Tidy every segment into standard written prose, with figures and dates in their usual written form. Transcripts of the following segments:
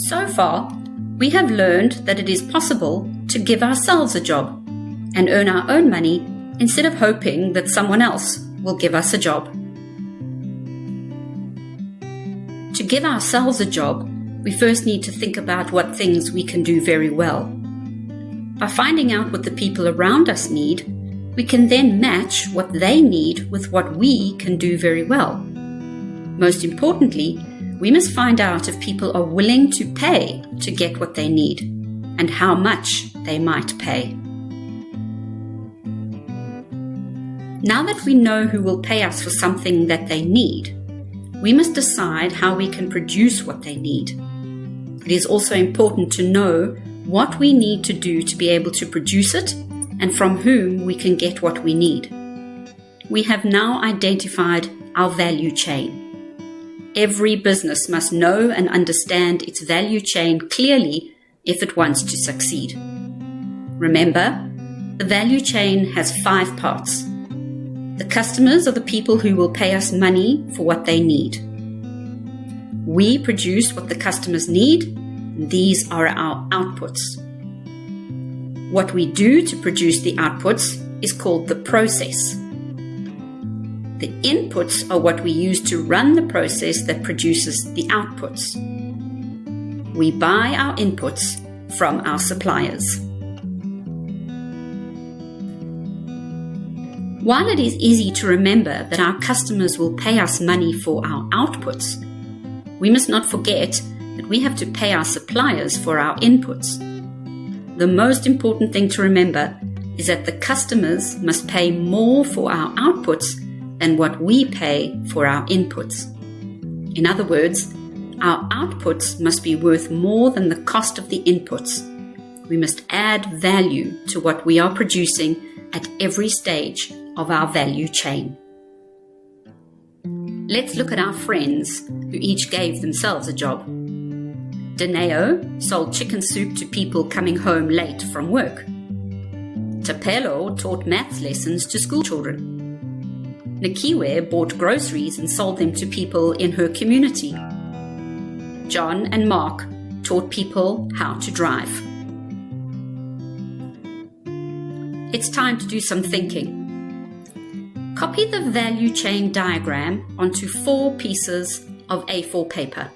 So far, we have learned that it is possible to give ourselves a job and earn our own money instead of hoping that someone else will give us a job. To give ourselves a job, we first need to think about what things we can do very well. By finding out what the people around us need, we can then match what they need with what we can do very well. Most importantly, we must find out if people are willing to pay to get what they need and how much they might pay. Now that we know who will pay us for something that they need, we must decide how we can produce what they need. It is also important to know what we need to do to be able to produce it and from whom we can get what we need. We have now identified our value chain. Every business must know and understand its value chain clearly if it wants to succeed. Remember, the value chain has 5 parts. The customers are the people who will pay us money for what they need. We produce what the customers need, and these are our outputs. What we do to produce the outputs is called the process. The inputs are what we use to run the process that produces the outputs. We buy our inputs from our suppliers. While it is easy to remember that our customers will pay us money for our outputs, we must not forget that we have to pay our suppliers for our inputs. The most important thing to remember is that the customers must pay more for our outputs than what we pay for our inputs. In other words, our outputs must be worth more than the cost of the inputs. We must add value to what we are producing at every stage of our value chain. Let's look at our friends who each gave themselves a job. Dineo sold chicken soup to people coming home late from work. Tapelo taught maths lessons to school children. Nikiwe bought groceries and sold them to people in her community. John and Mark taught people how to drive. It's time to do some thinking. Copy the value chain diagram onto 4 pieces of A4 paper.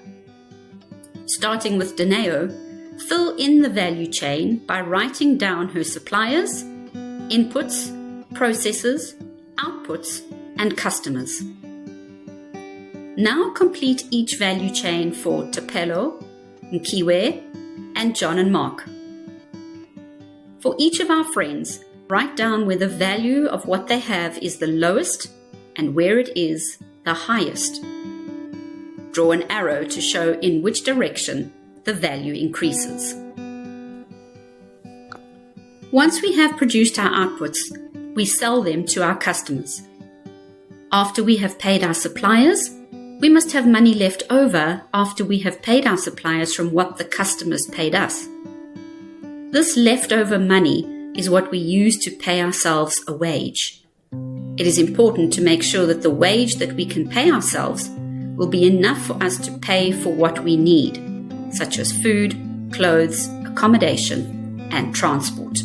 Starting with Dineo, fill in the value chain by writing down her suppliers, inputs, processes, outputs, and customers. Now complete each value chain for Tapelo, Nkiwe, and John and Mark. For each of our friends, write down where the value of what they have is the lowest and where it is the highest. Draw an arrow to show in which direction the value increases. Once we have produced our outputs, we sell them to our customers. After we have paid our suppliers, we must have money left over after we have paid our suppliers from what the customers paid us. This leftover money is what we use to pay ourselves a wage. It is important to make sure that the wage that we can pay ourselves will be enough for us to pay for what we need, such as food, clothes, accommodation, and transport.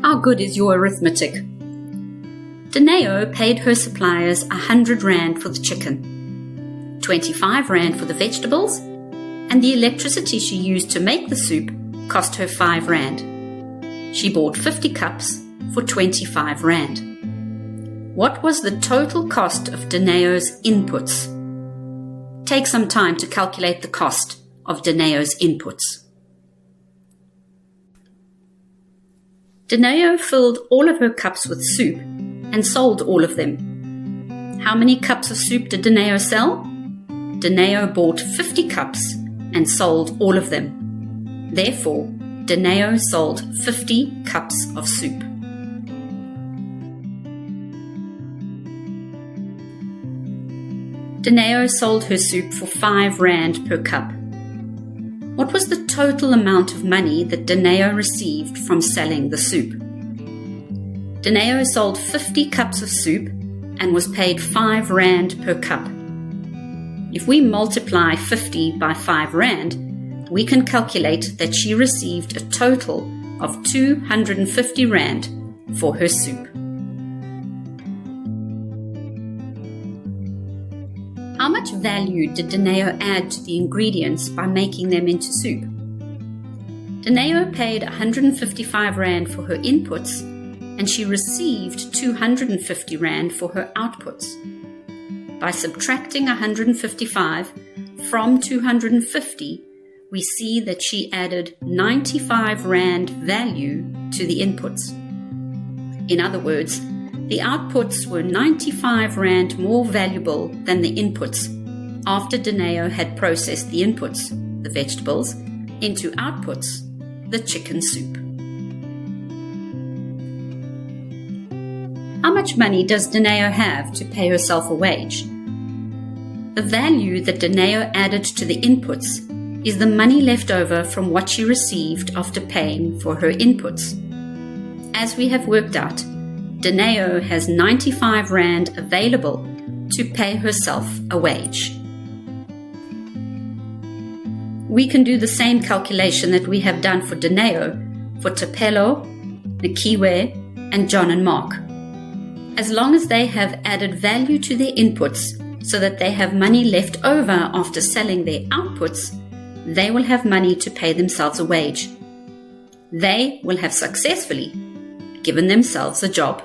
How good is your arithmetic? Dineo paid her suppliers 100 Rand for the chicken, 25 Rand for the vegetables, and the electricity she used to make the soup cost her 5 Rand. She bought 50 cups for 25 Rand. What was the total cost of Dineo's inputs? Take some time to calculate the cost of Dineo's inputs. Dineo filled all of her cups with soup and sold all of them. How many cups of soup did Dineo sell? Dineo bought 50 cups and sold all of them. Therefore, Dineo sold 50 cups of soup. Dineo sold her soup for 5 Rand per cup. What was the total amount of money that Dineo received from selling the soup? Dineo sold 50 cups of soup and was paid 5 Rand per cup. If we multiply 50 by 5 Rand, we can calculate that she received a total of 250 Rand for her soup. How much value did Dineo add to the ingredients by making them into soup? Dineo paid 155 Rand for her inputs, and she received 250 Rand for her outputs. By subtracting 155 from 250, we see that she added 95 Rand value to the inputs. In other words, the outputs were 95 Rand more valuable than the inputs after Dineo had processed the inputs, the vegetables, into outputs, the chicken soup. How much money does Dineo have to pay herself a wage? The value that Dineo added to the inputs is the money left over from what she received after paying for her inputs. As we have worked out, Dineo has 95 Rand available to pay herself a wage. We can do the same calculation that we have done for Dineo for Tapelo, Nikiwe, and John and Mark. As long as they have added value to their inputs so that they have money left over after selling their outputs, they will have money to pay themselves a wage. They will have successfully given themselves a job.